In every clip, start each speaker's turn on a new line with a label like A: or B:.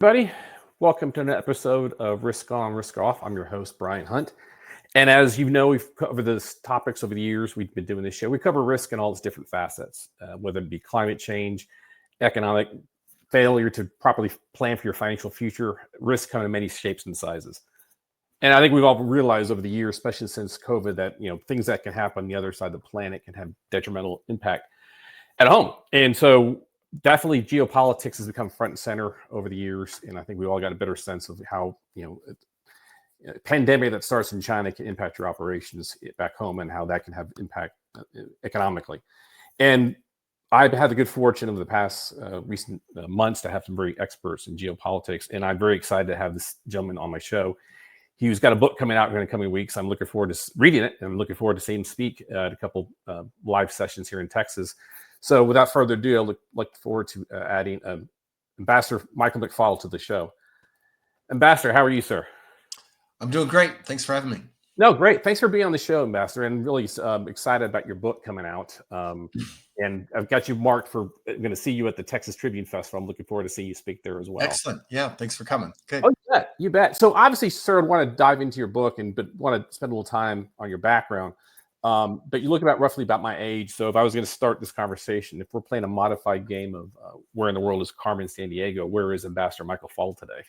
A: Buddy, welcome to an episode of Risk On, Risk Off. I'm your host, Brian Hunt. And as you know, we've covered these topics over the years. We've been doing this show. We cover risk in all its different facets, whether it be climate change, economic failure to properly plan for your financial future. Risk come in many shapes and sizes. And I think we've all realized over the years, especially since COVID, that things that can happen on the other side of the planet can have detrimental impact at home. And so definitely geopolitics has become front and center over the years. And I think we all got a better sense of how, a pandemic that starts in China can impact your operations back home and how that can have impact economically. And I've had the good fortune over the past recent months to have some very experts in geopolitics. And I'm very excited to have this gentleman on my show. He's got a book coming out in the coming weeks. I'm looking forward to reading it. And I'm looking forward to seeing him speak at a couple live sessions here in Texas. So without further ado, I look forward to adding Ambassador Michael McFaul to the show. Ambassador, how are you, sir?
B: I'm doing great. Thanks for having me.
A: No, great. Thanks for being on the show, Ambassador, and really excited about your book coming out. And I've got you marked for going to see you at the Texas Tribune Festival. I'm looking forward to seeing you speak there as well.
B: Excellent. Yeah, thanks for coming. Good.
A: Oh, you bet. So obviously, sir, I want to dive into your book but want to spend a little time on your background. But you look roughly about my age. So if I was going to start this conversation, if we're playing a modified game of where in the world is Carmen Sandiego, where is Ambassador Michael McFaul today?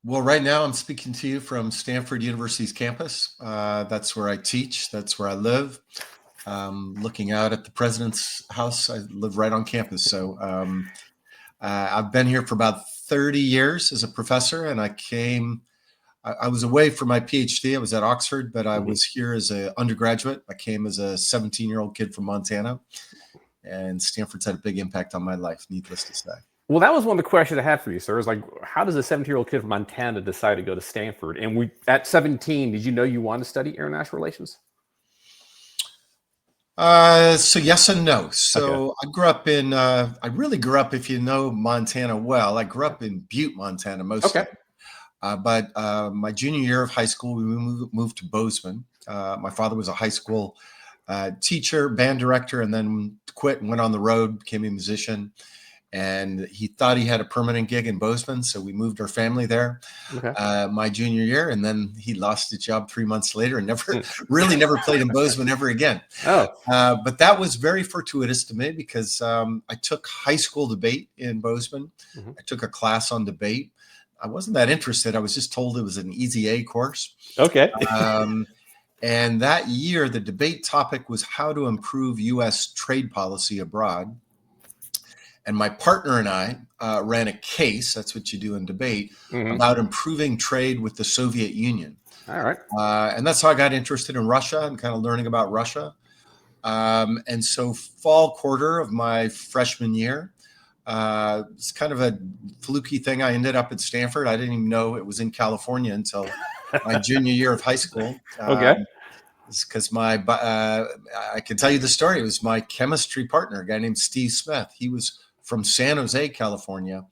B: Well, right now I'm speaking to you from Stanford University's campus. That's where I teach. That's where I live. Looking out at the president's house. I live right on campus. So I've been here for about 30 years as a professor, and I was away for my PhD. I was at Oxford, but I was here as an undergraduate. I came as a 17-year-old kid from Montana, and Stanford's had a big impact on my life, needless to say.
A: Well, that was one of the questions I had for you, sir. Is like, how does a 17-year-old kid from Montana decide to go to Stanford? And at 17, did you know you wanted to study international relations?
B: So yes and no. So okay. I really grew up, if you know Montana well, I grew up in Butte, Montana, mostly. Okay. But my junior year of high school, we moved to Bozeman. My father was a high school teacher, band director, and then quit and went on the road, became a musician. And he thought he had a permanent gig in Bozeman, so we moved our family there my junior year. And then he lost his job 3 months later and never played in Bozeman ever again. But that was very fortuitous to me because I took high school debate in Bozeman. I took a class on debate. I wasn't that interested. I was just told it was an easy A course.
A: Okay.
B: And that year, the debate topic was how to improve U.S. trade policy abroad. And my partner and I ran a case, that's what you do in debate, about improving trade with the Soviet Union.
A: All right.
B: And that's how I got interested in Russia and kind of learning about Russia. And so fall quarter of my freshman year, it's kind of a fluky thing. I ended up at Stanford. I didn't even know it was in California until my junior year of high school.
A: Okay.
B: It's because I can tell you the story. It was my chemistry partner, a guy named Steve Smith. He was from San Jose, California.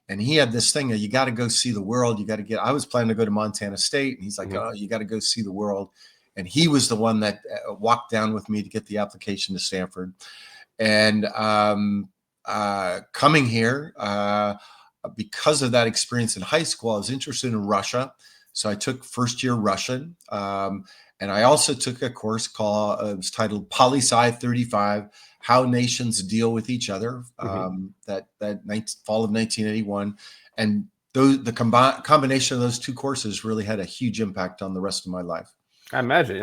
B: And he had this thing, you got to go see the world. I was planning to go to Montana State. And he's like, oh, you got to go see the world. And he was the one that walked down with me to get the application to Stanford. And coming here, because of that experience in high school, I was interested in Russia. So I took first year Russian. And I also took a course called, it was titled Poli-Sci 35, How Nations Deal with Each Other, that fall of 1981. And the combination of those two courses really had a huge impact on the rest of my life.
A: I imagine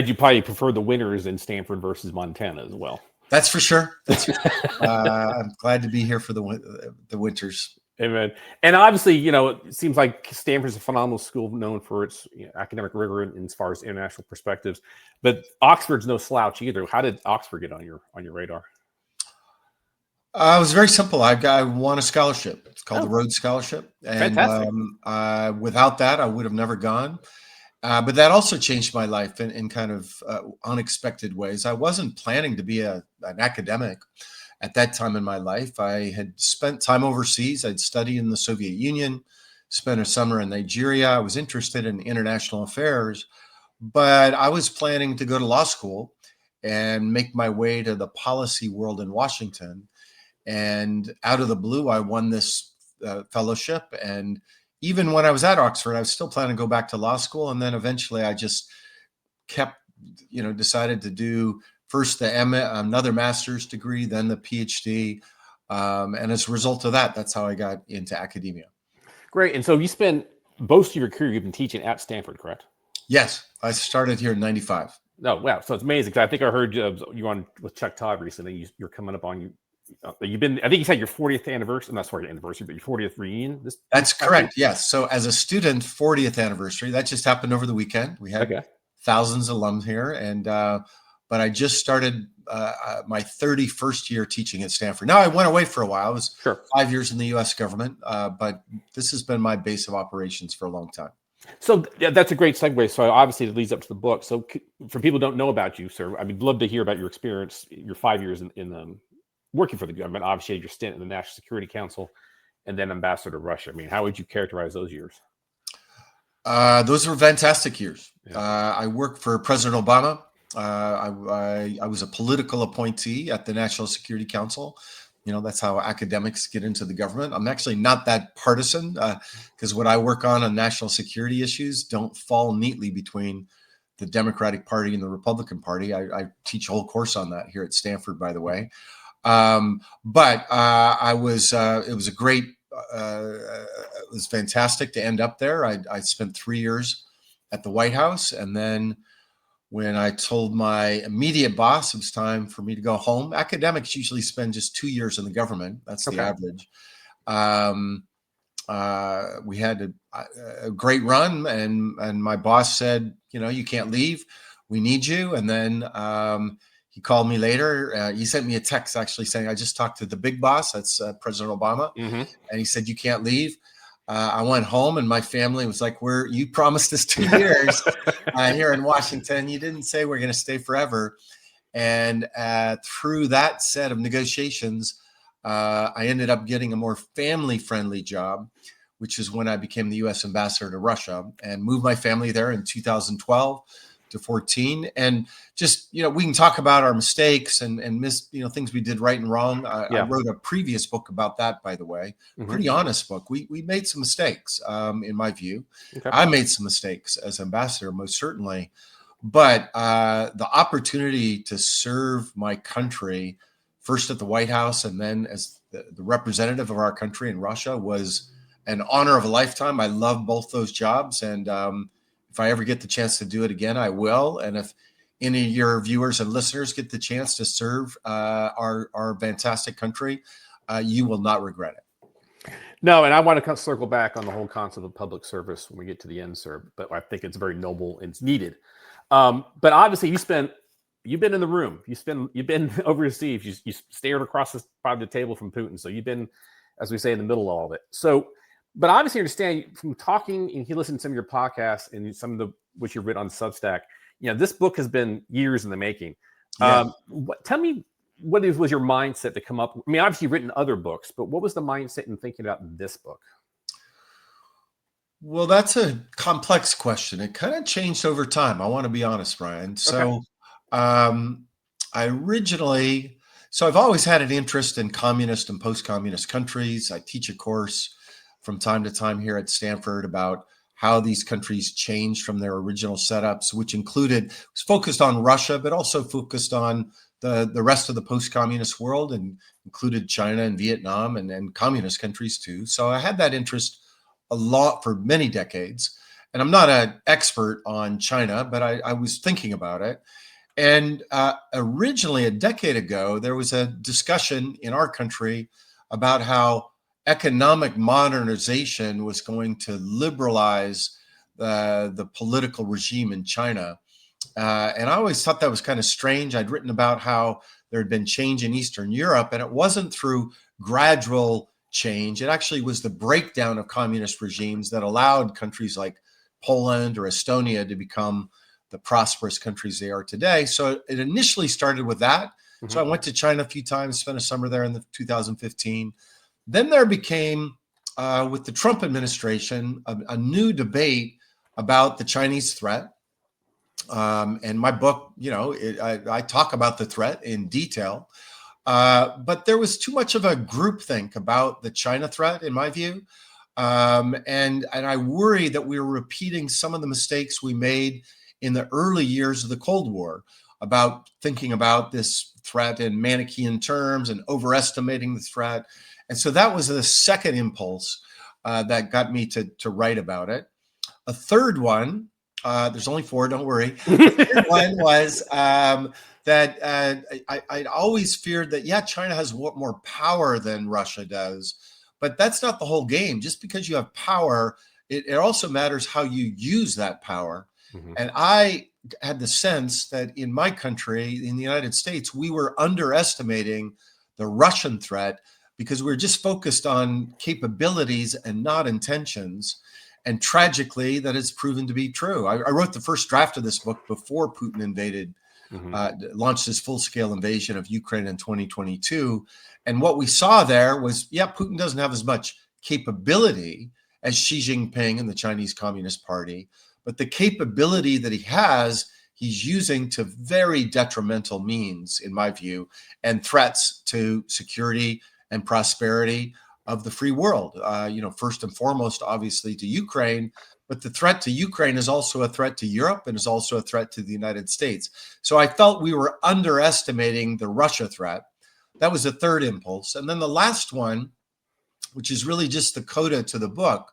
A: you probably prefer the winters in Stanford versus Montana as well.
B: That's for sure. I'm glad to be here for the winters.
A: Amen. And obviously, it seems like Stanford's a phenomenal school known for its academic rigor as far as international perspectives. But Oxford's no slouch either. How did Oxford get on your radar?
B: It was very simple. I won a scholarship. It's called the Rhodes Scholarship. And
A: fantastic.
B: Without that, I would have never gone. But that also changed my life in kind of unexpected ways. I wasn't planning to be an academic. At that time in my life, I had spent time overseas. I'd studied in the Soviet Union, spent a summer in Nigeria. I was interested in international affairs, but I was planning to go to law school and make my way to the policy world in Washington. And out of the blue, I won this fellowship. And even when I was at Oxford, I was still planning to go back to law school. And then eventually I just kept, decided to do first the another master's degree, then the PhD. And as a result of that, that's how I got into academia.
A: Great. And so you spent most of your career, you've been teaching at Stanford, correct?
B: Yes. I started here in 95.
A: Oh, wow. So it's amazing. Because I think I heard you on with Chuck Todd recently. You're coming up on you've been, I think you said your 40th anniversary, not sorry, anniversary, but your 40th reunion.
B: That's correct. Yes. So as a student, 40th anniversary, that just happened over the weekend. We had thousands of alums here. And, but I just started my 31st year teaching at Stanford. Now I went away for a while. I was 5 years in the U.S. government, but this has been my base of operations for a long time. So
A: that's a great segue. So obviously it leads up to the book. So for people who don't know about you, sir, I would love to hear about your experience, your 5 years in working for the government. Obviously your stint in the National Security Council and then ambassador to Russia. I mean, how would you characterize those years?
B: Those were fantastic years. Yeah. I worked for President Obama. I was a political appointee at the National Security Council. That's how academics get into the government. I'm actually not that partisan because what I work on national security issues don't fall neatly between the Democratic Party and the Republican Party. I teach a whole course on that here at Stanford, by the way. But it was a great, it was fantastic to end up there. I spent 3 years at the White House, and then when I told my immediate boss it was time for me to go home. Academics usually spend just 2 years in the government. That's the average. We had a great run, and my boss said, you can't leave. We need you. And then he called me later. He sent me a text actually saying, I just talked to the big boss. That's President Obama. Mm-hmm. And he said, you can't leave. I went home and my family was like, you promised us 2 years here in Washington. You didn't say we're going to stay forever. And through that set of negotiations, I ended up getting a more family-friendly job, which is when I became the U.S. ambassador to Russia and moved my family there in 2012 to 14. And just, we can talk about our mistakes and things we did right and wrong. I wrote a previous book about that, by the way, pretty honest book. We made some mistakes, in my view. Okay. I made some mistakes as ambassador, most certainly. But the opportunity to serve my country, first at the White House and then as the representative of our country in Russia, was an honor of a lifetime. I love both those jobs. And if I ever get the chance to do it again, I will. And if any of your viewers and listeners get the chance to serve our fantastic country, you will not regret it.
A: No, and I want to circle back on the whole concept of public service when we get to the end, sir. But I think it's very noble and it's needed. But obviously, you've been in the room. You've been overseas. You stared across the table from Putin. So you've been, as we say, in the middle of all of it. So. But obviously, understand from talking and he listened to some of your podcasts and some of which you've written on Substack. This book has been years in the making. Yeah. Tell me what was your mindset to come up? I mean, obviously, you've written other books, but what was the mindset in thinking about this book?
B: Well, that's a complex question. It kind of changed over time. I want to be honest, Brian. So, I've always had an interest in communist and post-communist countries. I teach a course from time to time here at Stanford about how these countries changed from their original setups, which was focused on Russia, but also focused on the rest of the post-communist world and included China and Vietnam and communist countries too. So I had that interest a lot for many decades. And I'm not an expert on China, but I was thinking about it. And originally, a decade ago, there was a discussion in our country about how economic modernization was going to liberalize the political regime in China. And I always thought that was kind of strange. I'd written about how there had been change in Eastern Europe, and it wasn't through gradual change. It actually was the breakdown of communist regimes that allowed countries like Poland or Estonia to become the prosperous countries they are today. So it initially started with that. Mm-hmm. So I went to China a few times, spent a summer there in 2015. Then there became, with the Trump administration, a new debate about the Chinese threat. And my book, I talk about the threat in detail. But there was too much of a groupthink about the China threat, in my view. And I worry that we were repeating some of the mistakes we made in the early years of the Cold War about thinking about this threat in Manichean terms and overestimating the threat. And so that was the second impulse that got me to write about it. A third one, there's only four, don't worry. The third one was that I'd always feared that, yeah, China has more power than Russia does, but that's not the whole game. Just because you have power, it also matters how you use that power. Mm-hmm. And I had the sense that in my country, in the United States, we were underestimating the Russian threat because we were just focused on capabilities and not intentions. And tragically, that has proven to be true. I wrote the first draft of this book before Putin invaded, launched his full-scale invasion of Ukraine in 2022. And what we saw there was, yeah, Putin doesn't have as much capability as Xi Jinping and the Chinese Communist Party, but the capability that he has, he's using to very detrimental means, in my view, and threats to security and prosperity of the free world. First and foremost, obviously, to Ukraine, but the threat to Ukraine is also a threat to Europe and is also a threat to the United States. So I felt we were underestimating the Russia threat. That was the third impulse. And then the last one, which is really just the coda to the book,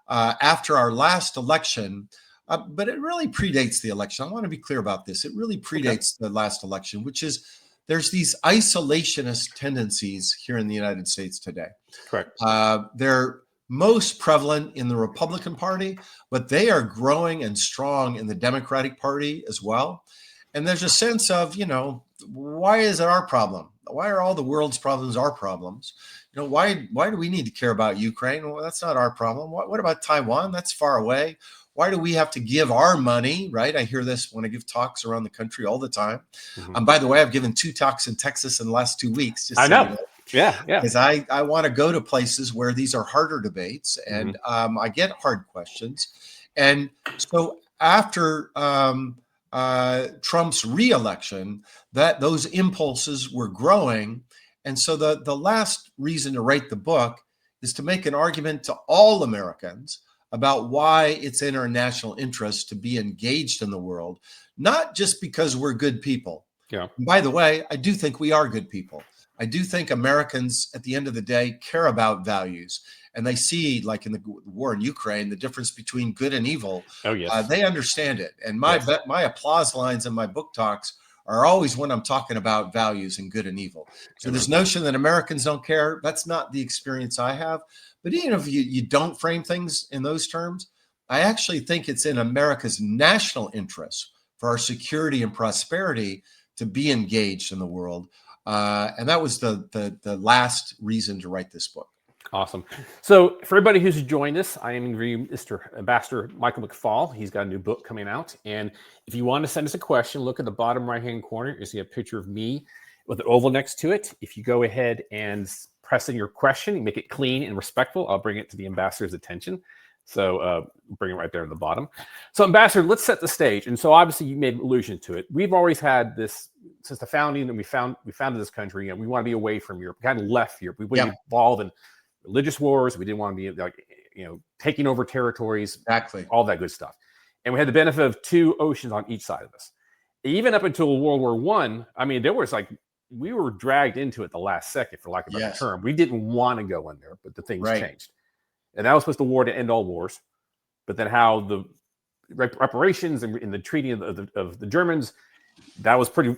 B: after our last election, but it really predates the election. I want to be clear about this. It really predates the last election, which is there's these isolationist tendencies here in the United States today.
A: Correct.
B: They're most prevalent in the Republican Party, but they are growing and strong in the Democratic Party as well. And there's a sense of, why is it our problem? Why are all the world's problems our problems? Why do we need to care about Ukraine? Well, that's not our problem. What about Taiwan? That's far away. Why do we have to give our money, right? I hear this when I give talks around the country all the time. Mm-hmm. By the way, I've given 2 talks in Texas in the last 2 weeks. Just
A: I know. Yeah.
B: Because I want to go to places where these are harder debates, and I get hard questions. And so after Trump's reelection, those impulses were growing. And so the last reason to write the book is to make an argument to all Americans about why it's in our national interest to be engaged in the world, not just because we're good people.
A: Yeah.
B: And by the way, I do think we are good people. I do think Americans, at the end of the day, care about values. And they see, like in the war in Ukraine, the difference between good and evil.
A: Oh, yes.
B: They understand it. And my applause lines in my book talks are always when I'm talking about values and good and evil. So this notion that Americans don't care, that's not the experience I have. But even if you don't frame things in those terms, I actually think it's in America's national interest for our security and prosperity to be engaged in the world. And that was the last reason to write this book.
A: Awesome. So for everybody who's joined us, I am interviewing Mr. Ambassador Michael McFaul. He's got a new book coming out. And if you want to send us a question, look at the bottom right-hand corner. You see a picture of me with an oval next to it. If you go ahead and press in your question, you make it clean and respectful, I'll bring it to the ambassador's attention. So bring it right there in the bottom. So Ambassador, let's set the stage. And so obviously you made allusion to it. We've always had this since the founding, and we founded this country, and we want to be away from Europe. We kind of left Europe. We wouldn't involve in religious wars. We didn't want to be taking over territories,
B: exactly,
A: all that good stuff. And we had the benefit of 2 oceans on each side of us. Even up until World War I, I mean, there was we were dragged into it the last second, for lack of a better term. We didn't want to go in there, but the things changed. And that was supposed to war to end all wars. But then how the reparations and in the treaty of the Germans, that was pretty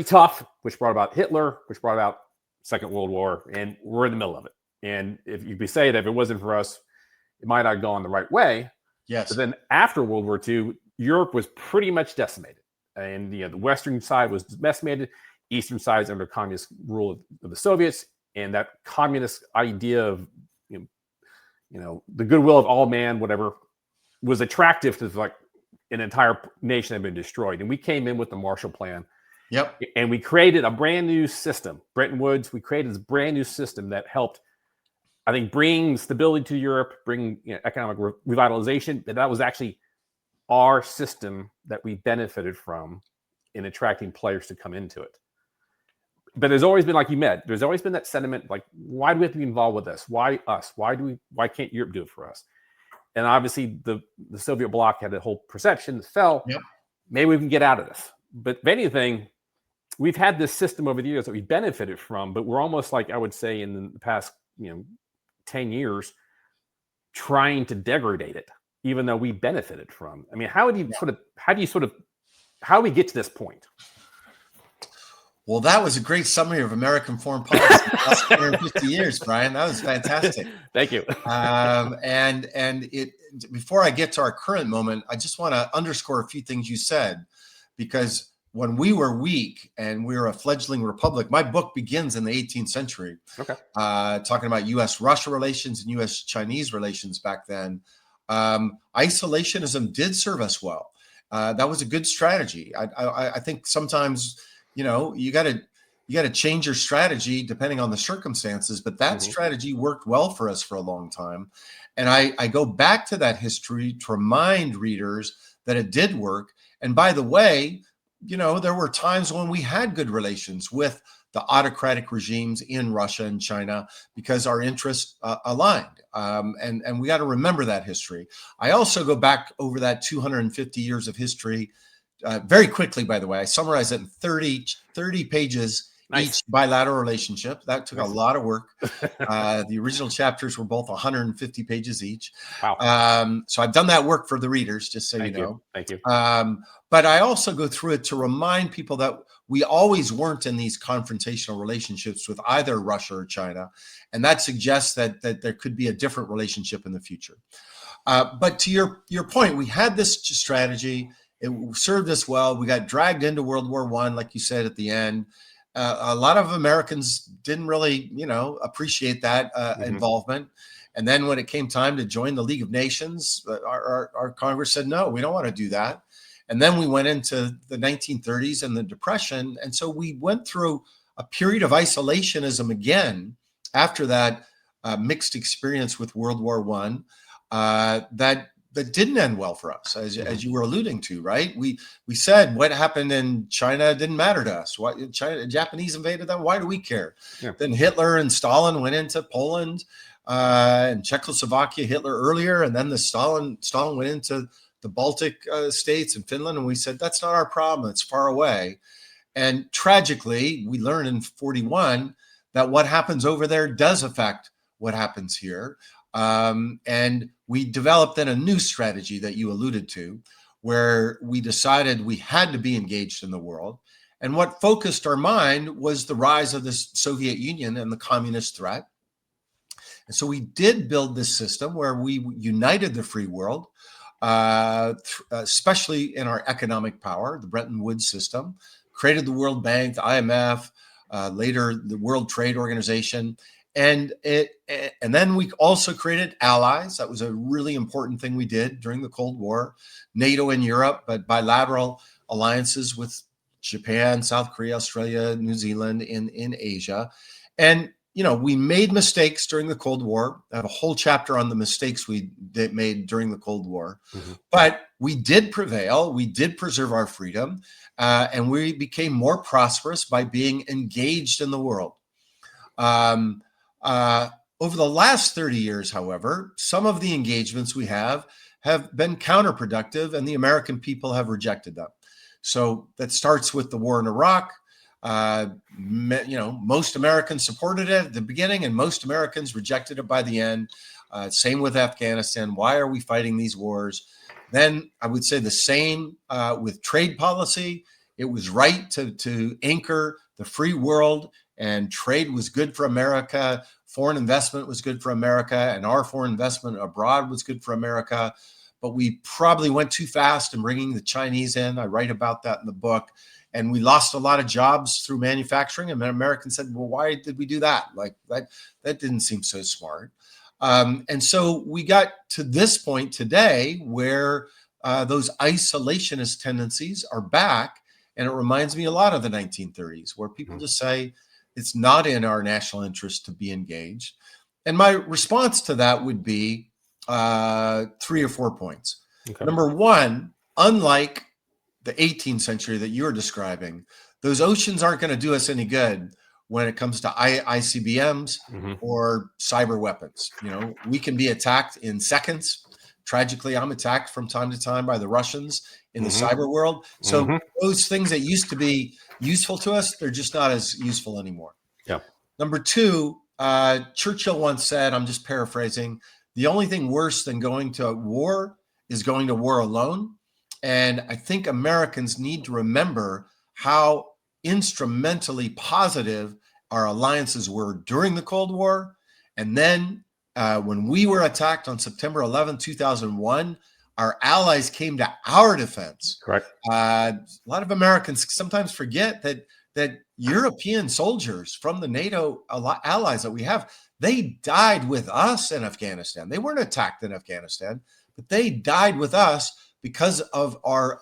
A: tough, which brought about Hitler, which brought about Second World War, and we're in the middle of it. And if you could say that if it wasn't for us, it might not have gone the right way.
B: Yes.
A: But then after World War II, Europe was pretty much decimated. And the western side was decimated, eastern side is under communist rule of the Soviets, and that communist idea of the goodwill of all man, whatever, was attractive to an entire nation that had been destroyed. And we came in with the Marshall Plan.
B: Yep.
A: And we created a brand new system. Bretton Woods, we created this brand new system that helped, I think, bring stability to Europe, bring economic revitalization. But that was actually our system that we benefited from in attracting players to come into it. But there's always been, like you met, there's always been that sentiment, like, why do we have to be involved with this? Why us? Why can't Europe do it for us? And obviously the Soviet bloc had a whole perception that fell.
B: Yep.
A: Maybe we can get out of this. But if anything, we've had this system over the years that we benefited from, but we're almost like, I would say, in the past, 10 years, trying to degrade it, even though we benefited from. I mean, how do we get to this point?
B: Well, that was a great summary of American foreign policy in the last 150 years, Brian. That was fantastic.
A: Thank you.
B: And before I get to our current moment, I just want to underscore a few things you said, because when we were weak and we were a fledgling republic, my book begins in the 18th century, talking about U.S. Russia relations and U.S. Chinese relations back then. Isolationism did serve us well. That was a good strategy. I think sometimes, you got to change your strategy depending on the circumstances, but that strategy worked well for us for a long time. And I go back to that history to remind readers that it did work. And by the way, there were times when we had good relations with the autocratic regimes in Russia and China because our interests aligned. And we got to remember that history. I also go back over that 250 years of history very quickly, by the way. I summarize it in 30 pages. Nice. Each bilateral relationship. That took a lot of work. The original chapters were both 150 pages each.
A: Wow.
B: So I've done that work for the readers, just so you know.
A: Thank you.
B: But I also go through it to remind people that we always weren't in these confrontational relationships with either Russia or China. And that suggests that there could be a different relationship in the future. But to your point, we had this strategy. It served us well. We got dragged into World War I, like you said at the end. A lot of Americans didn't really, appreciate that involvement. And then when it came time to join the League of Nations, our Congress said, no, we don't want to do that. And then we went into the 1930s and the Depression. And so we went through a period of isolationism again after that mixed experience with World War I that didn't end well for us, as you were alluding to, right? We said what happened in China didn't matter to us. What Japanese invaded them? Why do we care? Yeah. Then Hitler and Stalin went into Poland and Czechoslovakia, Hitler earlier, and then Stalin went into the Baltic states and Finland, and we said that's not our problem. It's far away. And tragically, we learned in 1941 that what happens over there does affect what happens here. And we developed then a new strategy that you alluded to, where we decided we had to be engaged in the world. And what focused our mind was the rise of the Soviet Union and the communist threat. And so we did build this system where we united the free world, especially in our economic power, the Bretton Woods system, created the World Bank, the IMF, later the World Trade Organization. And then we also created allies. That was a really important thing we did during the Cold War. NATO in Europe, but bilateral alliances with Japan, South Korea, Australia, New Zealand, in Asia. And, we made mistakes during the Cold War. I have a whole chapter on the mistakes we made during the Cold War. But we did prevail. We did preserve our freedom. And we became more prosperous by being engaged in the world. Over the last 30 years, however, some of the engagements we have been counterproductive, and the American people have rejected them. So that starts with the war in Iraq. Most Americans supported it at the beginning, and most Americans rejected it by the end. Same with Afghanistan. Why are we fighting these wars? Then I would say the same with trade policy. It was right to anchor the free world, and trade was good for America. Foreign investment was good for America, and our foreign investment abroad was good for America. But we probably went too fast in bringing the Chinese in. I write about that in the book. And we lost a lot of jobs through manufacturing. And Americans said, well, why did we do that? Like that didn't seem so smart. And so we got to this point today where those isolationist tendencies are back. And it reminds me a lot of the 1930s, where people just say it's not in our national interest to be engaged. And my response to that would be 3 or 4 points. Okay. Number one, unlike the 18th century that you're describing, those oceans aren't going to do us any good when it comes to ICBMs or cyber weapons. We can be attacked in seconds. Tragically, I'm attacked from time to time by the Russians in the cyber world. So those things that used to be useful to us, they're just not as useful anymore.
A: Yeah.
B: Number two, Churchill once said, I'm just paraphrasing, the only thing worse than going to war is going to war alone. And I think Americans need to remember how instrumentally positive our alliances were during the Cold War. And then when we were attacked on September 11, 2001, our allies came to our defense.
A: Correct.
B: A lot of Americans sometimes forget that European soldiers from the NATO allies that we have, they died with us in Afghanistan. They weren't attacked in Afghanistan, but they died with us because of our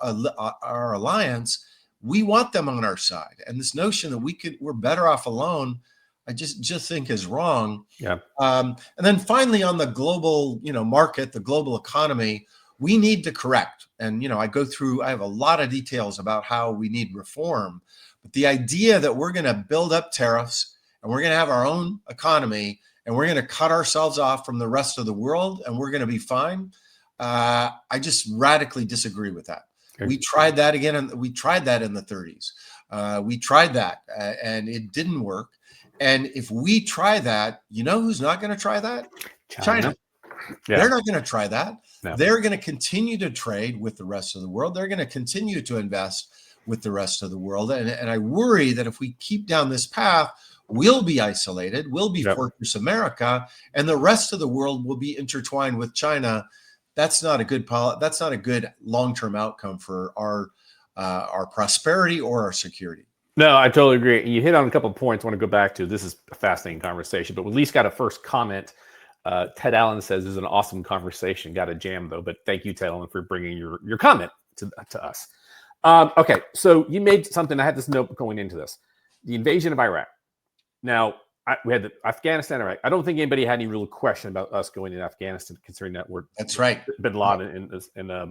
B: alliance. We want them on our side. And this notion that we're better off alone, I just think is wrong.
A: Yeah.
B: And then finally, on the global, market, the global economy, we need to correct. And, I have a lot of details about how we need reform. But the idea that we're going to build up tariffs and we're going to have our own economy and we're going to cut ourselves off from the rest of the world and we're going to be fine, I just radically disagree with that. Okay. We tried that again, and we tried that in the 30s. We tried that, and it didn't work. And if we try that, who's not going to try that? China. Yeah. They're not going to try that. No. They're going to continue to trade with the rest of the world. They're going to continue to invest with the rest of the world. And I worry that if we keep down this path, we'll be isolated, we'll be Fortress America, and the rest of the world will be intertwined with China. That's not a good that's not a good long-term outcome for our prosperity or our security.
A: No, I totally agree. And you hit on a couple of points I want to go back to. This is a fascinating conversation, but we at least got a first comment. Ted Allen says this is an awesome conversation. Got a jam though, but thank you, Ted Allen, for bringing your comment to us. Okay, so you made something. I had this note going into this: the invasion of Iraq. Now we had Afghanistan, Iraq. I don't think anybody had any real question about us going into Afghanistan, considering that
B: that's right.
A: Bin Laden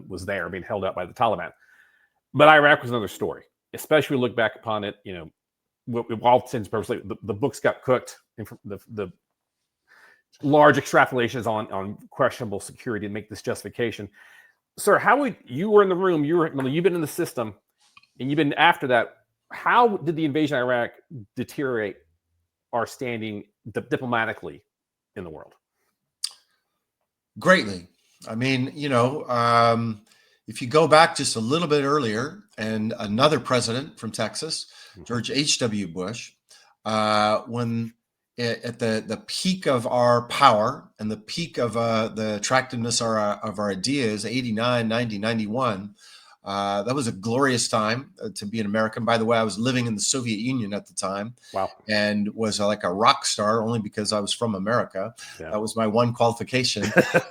A: was there, being held out by the Taliban. But Iraq was another story, especially when we look back upon it. All intents and purposes, the books got cooked. The large extrapolations on questionable security to make this justification. Sir, you were in the room? You've been in the system, and you've been after that. How did the invasion of Iraq deteriorate our standing diplomatically in the world?
B: Greatly. I mean, if you go back just a little bit earlier, and another president from Texas, George H.W. Bush, when at the peak of our power and the peak of the attractiveness of our ideas, 89, 90, 91, that was a glorious time to be an American. By the way, I was living in the Soviet Union at the time.
A: Wow.
B: And was like a rock star only because I was from America. Yeah. That was my one qualification.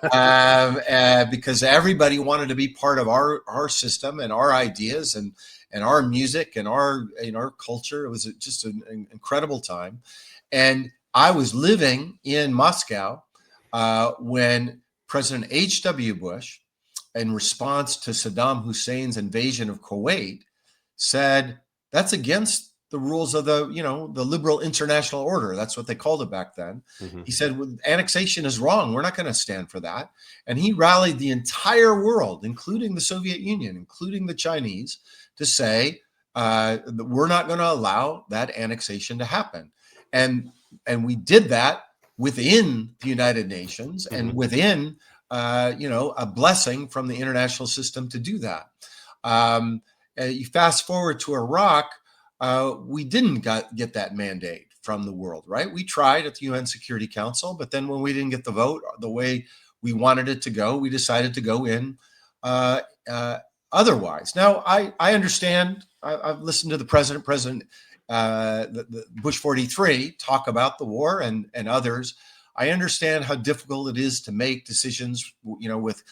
B: Because everybody wanted to be part of our system and our ideas and our music and our culture. It was just an incredible time. And I was living in Moscow when President H.W. Bush, in response to Saddam Hussein's invasion of Kuwait, said that's against the rules of the liberal international order. That's what they called it back then. Mm-hmm. He said, annexation is wrong. We're not going to stand for that. And he rallied the entire world, including the Soviet Union, including the Chinese, to say that we're not going to allow that annexation to happen. And we did that within the United Nations and within a blessing from the international system to do that. You fast forward to Iraq, we didn't get that mandate from the world, right? We tried at the UN Security Council, but then when we didn't get the vote the way we wanted it to go, we decided to go in otherwise. Now, I understand. I've listened to the President the Bush 43 talk about the war and others. I understand how difficult it is to make decisions, with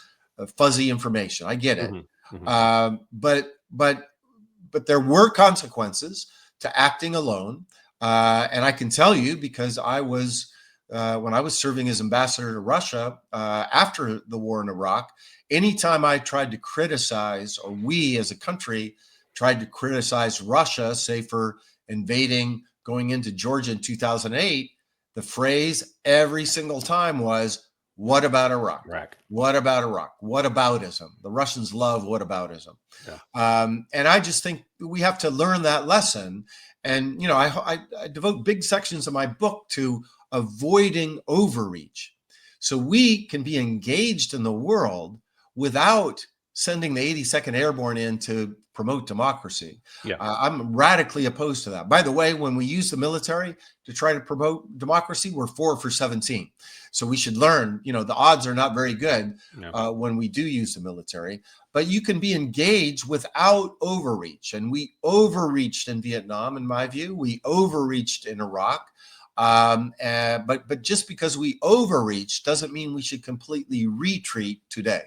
B: fuzzy information. I get it. Mm-hmm. But there were consequences to acting alone. And I can tell you, because I was, when I was serving as ambassador to Russia after the war in Iraq, anytime I tried to criticize, or we as a country tried to criticize Russia, say for invading, going into Georgia in 2008, the phrase every single time was, what about Iraq?
A: Right.
B: What about Iraq? Whataboutism. The Russians love whataboutism.
A: Yeah.
B: And I just think we have to learn that lesson. And, you know, I devote big sections of my book to avoiding overreach. So we can be engaged in the world without sending the 82nd Airborne in to promote democracy.
A: Yeah.
B: I'm radically opposed to that. By the way, when we use the military to try to promote democracy, we're 4 for 17. So we should learn, you know, the odds are not very good when we do use the military, but you can be engaged without overreach. And we overreached in Vietnam, in my view. We overreached in Iraq. But just because we overreach doesn't mean we should completely retreat today.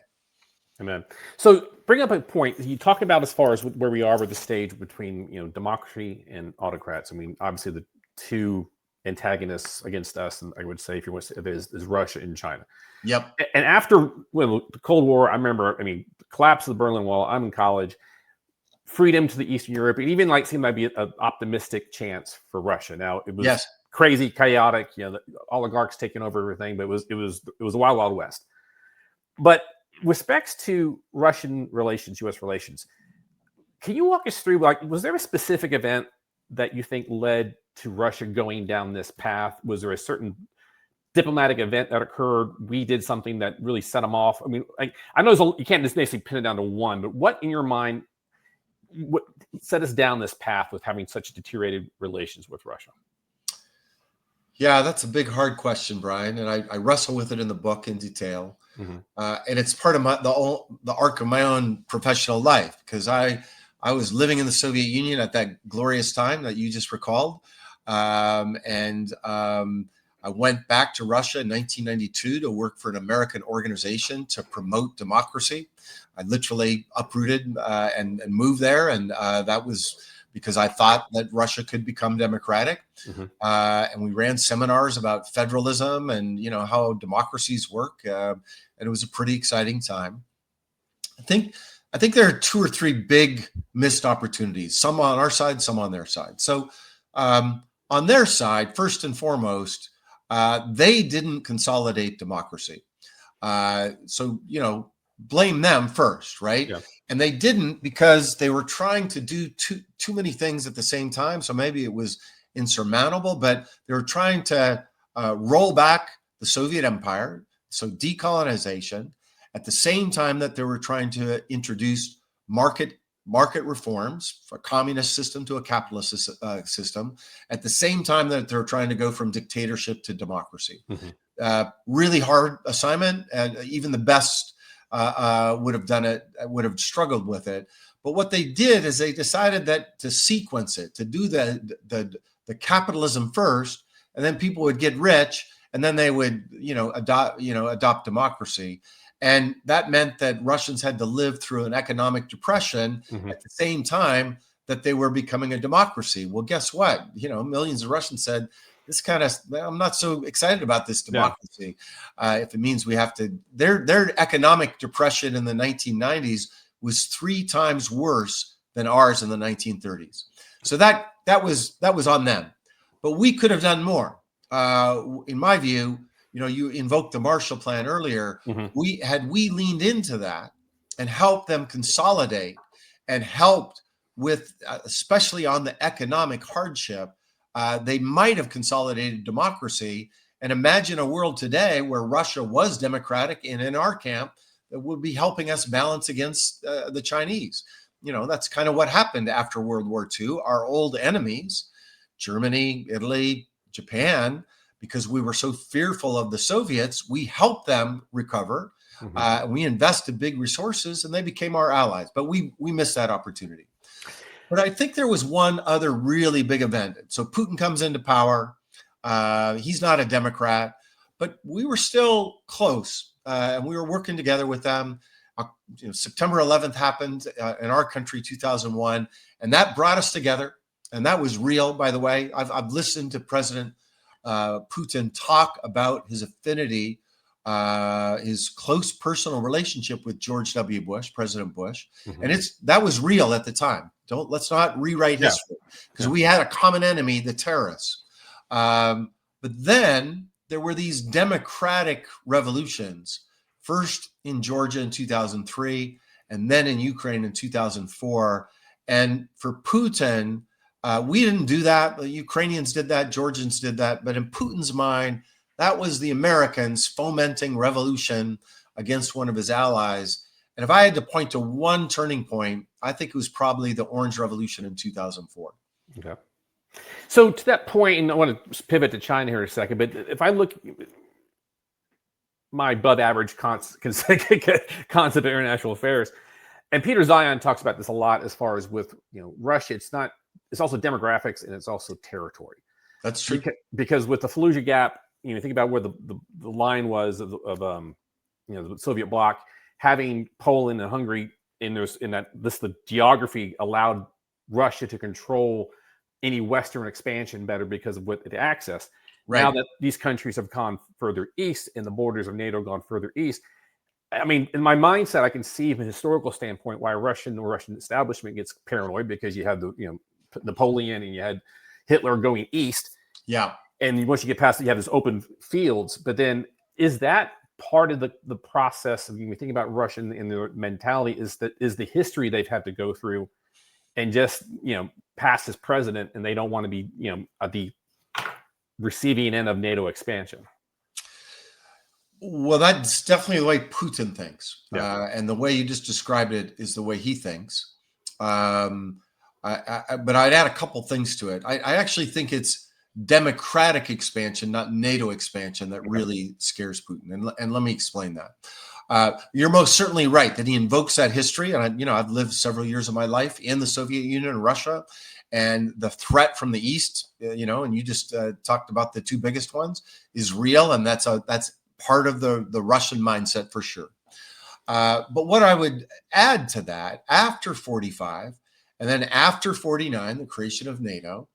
A: Amen. So bring up a point you talk about as far as where we are with the stage between, you know, democracy and autocrats. I mean, obviously the two antagonists against us, and I would say, if you want to say, is Russia and China.
B: Yep.
A: And after the Cold War, I remember, I mean, the collapse of the Berlin Wall, I'm in college, freedom to the Eastern Europe, it even like seemed like be an optimistic chance for Russia. Now it was crazy, chaotic, you know, the oligarchs taking over everything, but it was a wild, wild west. But with respects to Russian relations, U.S. relations, can you walk us through, like, was there a specific event that you think led to Russia going down this path? Was there a certain diplomatic event that occurred? We did something that really set them off. I mean, I know you can't just basically pin it down to one, but what in your mind, what set us down this path with having such deteriorated relations with Russia?
B: Yeah, that's a big, hard question, Brian, and I wrestle with it in the book in detail. Mm-hmm. And it's part of the arc of my own professional life, because I was living in the Soviet Union at that glorious time that you just recalled, and I went back to Russia in 1992 to work for an American organization to promote democracy. I literally uprooted and moved there, and that was because I thought that Russia could become democratic. Mm-hmm. And we ran seminars about federalism and, you know, how democracies work. And it was a pretty exciting time. I think there are 2 or 3 big missed opportunities, some on our side, some on their side. So on their side, first and foremost, they didn't consolidate democracy. So, you know, blame them first, right? Yeah. And they didn't, because they were trying to do too many things at the same time. So maybe it was insurmountable, but they were trying to roll back the Soviet Empire, so decolonization, at the same time that they were trying to introduce market reforms, from a communist system to a capitalist system, at the same time that they're trying to go from dictatorship to democracy. Mm-hmm. Really hard assignment, and even the best would have done it, would have struggled with it. But what they did is they decided that to sequence it, to do the capitalism first, and then people would get rich, and then they would, adopt democracy. And that meant that Russians had to live through an economic depression mm-hmm. at the same time that they were becoming a democracy. Well, guess what? Millions of Russians said, I'm not so excited about this democracy. Yeah. If it means we have to, their economic depression in the 1990s was 3 times worse than ours in the 1930s. So that was on them, but we could have done more. In my view, you invoked the Marshall Plan earlier. Mm-hmm. We leaned into that and helped them consolidate and helped with, especially on the economic hardship, they might have consolidated democracy. And imagine a world today where Russia was democratic and in our camp that would be helping us balance against the Chinese. That's kind of what happened after World War II. Our old enemies, Germany, Italy, Japan, because we were so fearful of the Soviets, we helped them recover. Mm-hmm. We invested big resources and they became our allies, but we missed that opportunity. But I think there was one other really big event. So Putin comes into power. He's not a Democrat, but we were still close, and we were working together with them. September 11th happened in our country, 2001, and that brought us together. And that was real, by the way. I've listened to President Putin talk about his affinity his close personal relationship with George W. Bush, President Bush,
A: Mm-hmm.
B: and that was real at the time. Let's not rewrite history, because we had a common enemy, the terrorists. But then there were these democratic revolutions, first in Georgia in 2003, and then in Ukraine in 2004. And for Putin, we didn't do that. The Ukrainians did that. Georgians did that. But in Putin's mind, that was the Americans fomenting revolution against one of his allies. And if I had to point to one turning point, I think it was probably the Orange Revolution in 2004.
A: Okay. So to that point, and I want to pivot to China here in a second, but if I look my above average concept of international affairs, and Peter Zion talks about this a lot as far as with Russia, it's also demographics and it's also territory.
B: That's true.
A: Because with the Fallujah Gap, think about where the line was of the Soviet bloc, having Poland and Hungary the geography allowed Russia to control any Western expansion better because of what it accessed. Right. Now that these countries have gone further east and the borders of NATO have gone further east, I mean, in my mindset, I can see from a historical standpoint why the Russian establishment gets paranoid, because you had Napoleon and you had Hitler going east.
B: Yeah.
A: And once you get past it, you have this open fields. But then is that part of the process of, when we think about Russia and their mentality, is the history they've had to go through and just, pass as president, and they don't want to be, at the receiving end of NATO expansion?
B: Well, that's definitely the way Putin thinks. Yeah. And the way you just described it is the way he thinks. But I'd add a couple things to it. I actually think it's democratic expansion, not NATO expansion, that really scares Putin. And let me explain that. You're most certainly right that he invokes that history. And I've lived several years of my life in the Soviet Union and Russia, and the threat from the East, and you just talked about the two biggest ones, is real. And that's part of the Russian mindset for sure. But what I would add to that, after 45 and then after 49, the creation of NATO,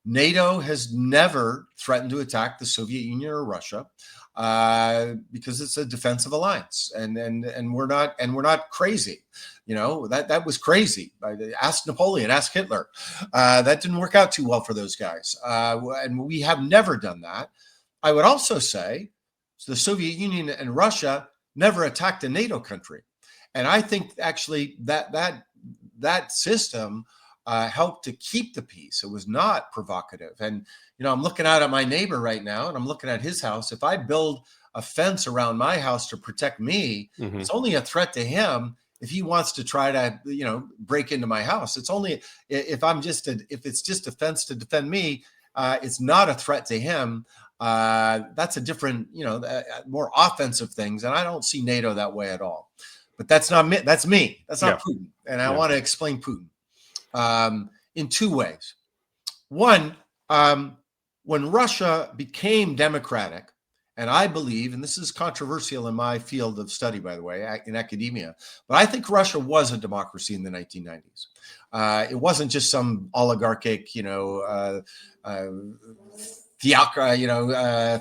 B: NATO has never threatened to attack the Soviet Union or Russia, because it's a defensive alliance, and we're not crazy. That was crazy. Ask Napoleon, ask Hitler. That didn't work out too well for those guys, and we have never done that. I would also say the Soviet Union and Russia never attacked a NATO country, and I think actually that system helped to keep the peace. It was not provocative. And, I'm looking out at my neighbor right now, and I'm looking at his house. If I build a fence around my house to protect me, it's only a threat to him if he wants to try to, break into my house. It's only if it's just a fence to defend me, it's not a threat to him. That's a different, more offensive things. And I don't see NATO that way at all. But that's not me. That's me. That's not Putin. And I want to explain Putin in two ways. One, when Russia became democratic, and I believe, and this is controversial in my field of study, by the way, in academia, but I think Russia was a democracy in the 1990s. It wasn't just some oligarchic,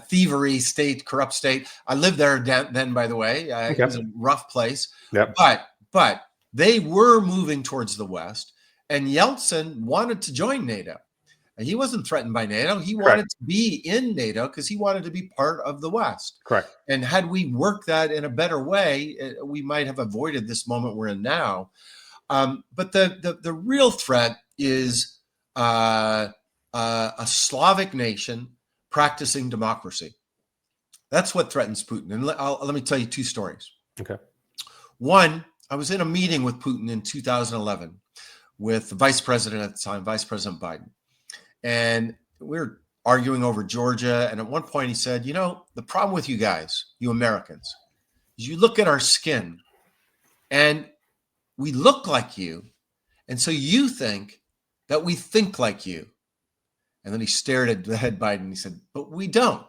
B: thievery state, corrupt state. I lived there then, by the way. It was a rough place.
A: Yep.
B: But they were moving towards the West, and Yeltsin wanted to join NATO. And he wasn't threatened by NATO. He wanted to be in NATO because he wanted to be part of the West.
A: Correct. And
B: had we worked that in a better way, we might have avoided this moment we're in now. But the real threat is a Slavic nation practicing democracy. That's what threatens Putin. And let me tell you two stories.
A: Okay.
B: One, I was in a meeting with Putin in 2011 with the vice president at the time, Vice President Biden. And we were arguing over Georgia. And at one point he said, the problem with you guys, you Americans, is you look at our skin and we look like you. And so you think that we think like you. And then he stared at the head Biden and he said, but we don't.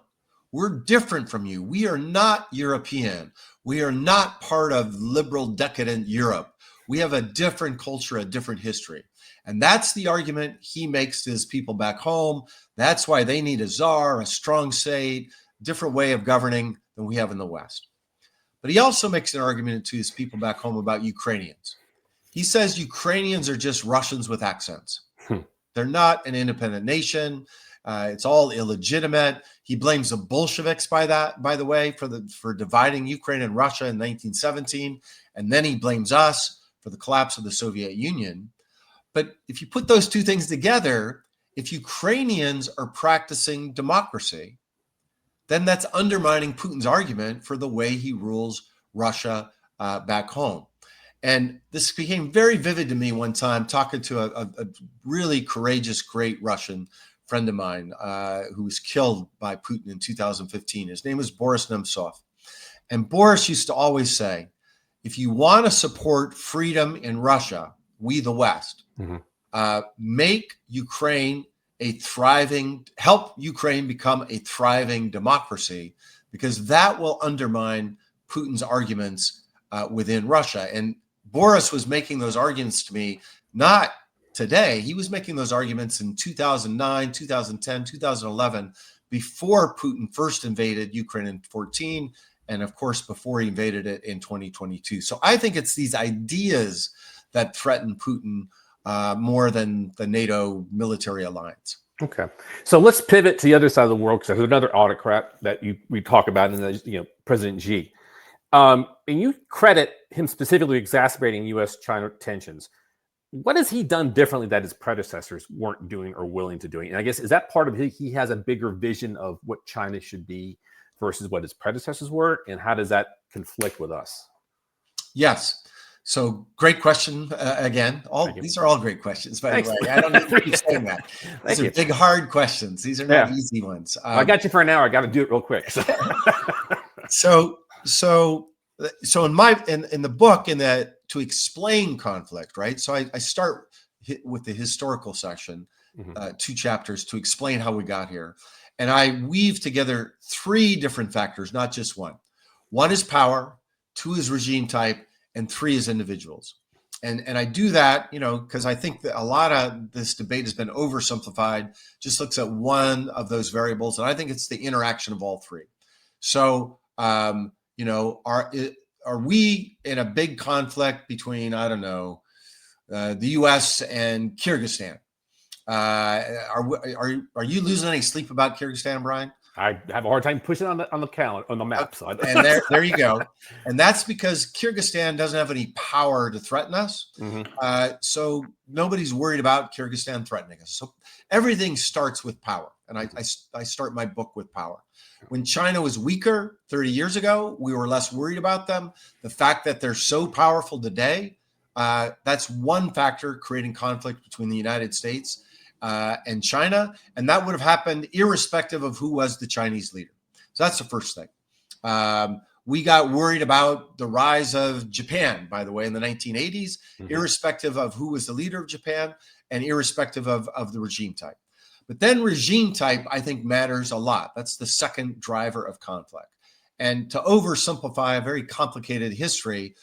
B: We're different from you. We are not European. We are not part of liberal, decadent Europe. We have a different culture, a different history. And that's the argument he makes to his people back home. That's why they need a czar, a strong state, different way of governing. than we have in the West. But he also makes an argument to his people back home about Ukrainians. He says Ukrainians are just Russians with accents. They're not an independent nation. It's all illegitimate. He blames the Bolsheviks by the way, for dividing Ukraine and Russia in 1917. And then he blames us for the collapse of the Soviet Union. But if you put those two things together, if Ukrainians are practicing democracy, then that's undermining Putin's argument for the way he rules Russia back home. And this became very vivid to me one time talking to a really courageous, great Russian friend of mine who was killed by Putin in 2015. His name was Boris Nemtsov. And Boris used to always say, if you want to support freedom in Russia, we the West, make Ukraine help Ukraine become a thriving democracy, because that will undermine Putin's arguments within Russia. And Boris was making those arguments to me, not today. He was making those arguments in 2009, 2010, 2011, before Putin first invaded Ukraine in 2014, and of course, before he invaded it in 2022. So I think it's these ideas that threaten Putin more than the NATO military alliance.
A: Okay, so let's pivot to the other side of the world, because there's another autocrat that we talk about, and President Xi. And you credit him specifically exacerbating U.S.-China tensions. What has he done differently that his predecessors weren't doing or willing to do? And I guess, is that part of he has a bigger vision of what China should be versus what his predecessors were? And how does that conflict with us?
B: Yes. So great question again. These are all great questions, by the way. I don't need to keep saying that. These are big, hard questions. These are not easy ones.
A: I got you for an hour. I got to do it real quick.
B: So in the book, to explain conflict, right? So I start with the historical section, 2 chapters to explain how we got here. And I weave together 3 different factors, not just one. 1 is power, 2 is regime type, and 3 is individuals. And I do that, because I think that a lot of this debate has been oversimplified, just looks at one of those variables. And I think it's the interaction of all 3. So, are we in a big conflict between, the U.S. and Kyrgyzstan? Are you losing any sleep about Kyrgyzstan, Brian?
A: I have a hard time pushing on the calendar, on the map. So
B: and there you go. And that's because Kyrgyzstan doesn't have any power to threaten us. So nobody's worried about Kyrgyzstan threatening us. So everything starts with power. And I start my book with power. When China was weaker 30 years ago, we were less worried about them. The fact that they're so powerful today, that's one factor creating conflict between the United States and China. And that would have happened irrespective of who was the Chinese leader. So that's the first thing. We got worried about the rise of Japan, by the way, in the 1980s, irrespective of who was the leader of Japan and irrespective of the regime type. But then regime type, I think, matters a lot. That's the second driver of conflict. And to oversimplify a very complicated history,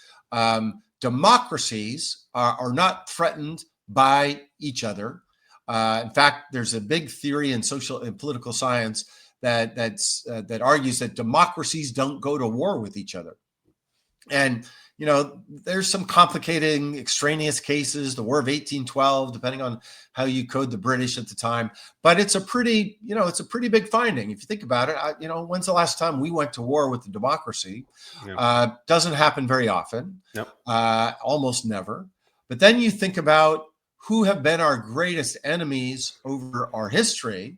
B: democracies are not threatened by each other. In fact, there's a big theory in social and political science that argues that democracies don't go to war with each other. And there's some complicating extraneous cases, the War of 1812, depending on how you code the British at the time. But it's a pretty big finding if you think about it. When's the last time we went to war with a democracy? Doesn't happen very often. Almost never. But then you think about who have been our greatest enemies over our history.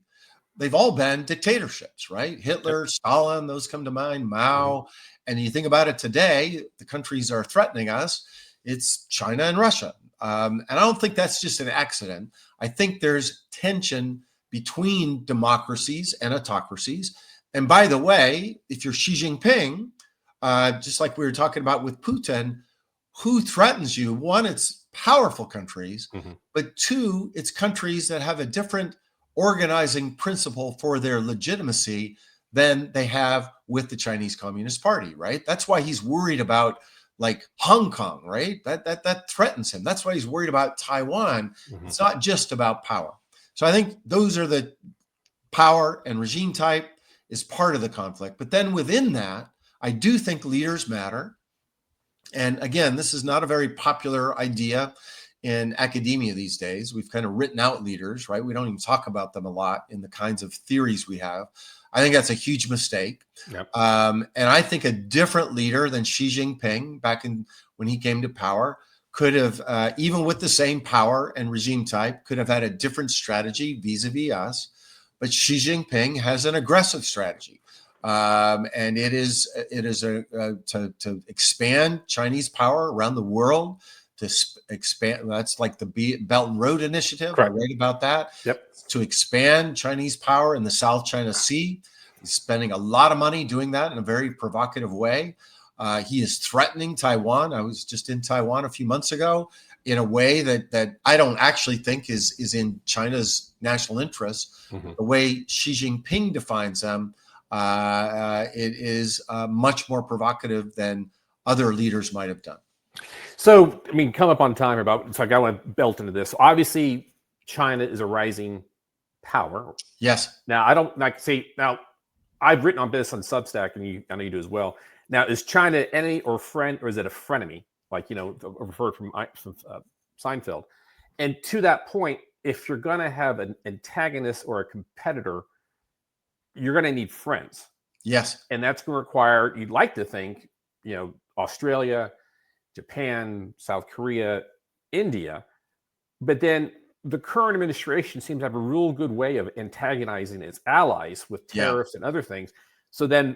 B: They've all been dictatorships, right? Hitler, Stalin, those come to mind, Mao. And you think about it today, the countries are threatening us. It's China and Russia. And I don't think that's just an accident. I think there's tension between democracies and autocracies. And by the way, if you're Xi Jinping, just like we were talking about with Putin, who threatens you? 1, it's powerful countries, but 2, it's countries that have a different organizing principle for their legitimacy than they have with the Chinese Communist Party, right? That's why he's worried about like Hong Kong, right? That threatens him. That's why he's worried about Taiwan. It's not just about power. So I think those are the power and regime type. is part of the conflict. But then within that, I do think leaders matter. And again, this is not a very popular idea in academia these days. We've kind of written out leaders, right? We don't even talk about them a lot in the kinds of theories we have. I think that's a huge mistake.
A: Yep.
B: And I think a different leader than Xi Jinping back in when he came to power could have, even with the same power and regime type, could have had a different strategy vis-a-vis us. But Xi Jinping has an aggressive strategy. And it is to expand Chinese power around the world, to expand. That's like the Belt and Road Initiative.
A: Correct.
B: I write about that.
A: Yep.
B: To expand Chinese power in the South China Sea. He's spending a lot of money doing that in a very provocative way. He is threatening Taiwan. I was just in Taiwan a few months ago in a way that I don't actually think is in China's national interest.
A: Mm-hmm.
B: The way Xi Jinping defines them, it is much more provocative than other leaders might have done.
A: So, I mean, come up on time about, so I want to belt into this. Obviously, China is a rising power.
B: Yes.
A: Now, I don't like see, now I've written on this on Substack, and I know you do as well. Now, is China enemy or friend, or is it a frenemy? Like, referred from Seinfeld. And to that point, if you're going to have an antagonist or a competitor, you're going to need friends.
B: Yes.
A: And that's going to require, you'd like to think, Australia, Japan, South Korea, India. But then the current administration seems to have a real good way of antagonizing its allies with tariffs and other things. So then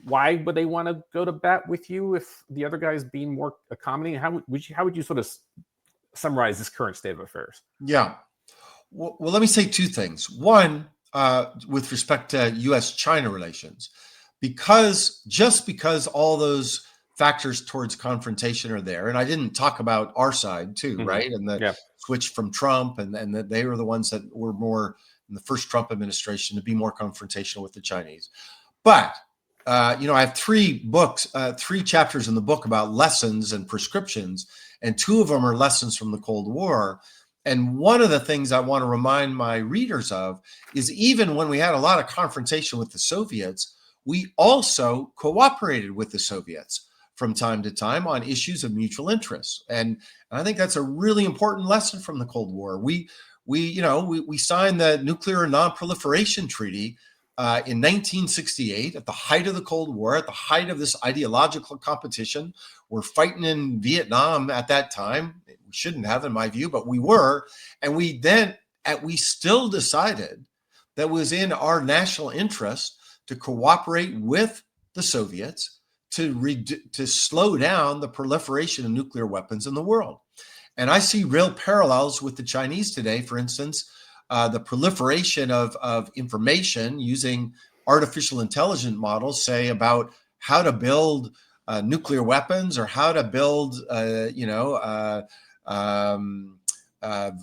A: why would they want to go to bat with you if the other guy's being more accommodating? How would you sort of summarize this current state of affairs?
B: Yeah. Well, let me say two things. One, with respect to U.S. China relations, because all those factors towards confrontation are there, and I didn't talk about our side too, mm-hmm. right? And the switch from Trump, and that they were the ones that were more in the first Trump administration to be more confrontational with the Chinese. But I have three chapters in the book about lessons and prescriptions, and two of them are lessons from the Cold War. And one of the things I want to remind my readers of is even when we had a lot of confrontation with the Soviets, we also cooperated with the Soviets from time to time on issues of mutual interest. And I think that's a really important lesson from the Cold War. We signed the Nuclear Non-Proliferation Treaty in 1968 at the height of the Cold War, at the height of this ideological competition. We're fighting in Vietnam at that time. We shouldn't have, in my view, but we were. And we still decided that it was in our national interest to cooperate with the Soviets to slow down the proliferation of nuclear weapons in the world. And I see real parallels with the Chinese today. For instance, the proliferation of information using artificial intelligence models, say about how to build nuclear weapons or how to build,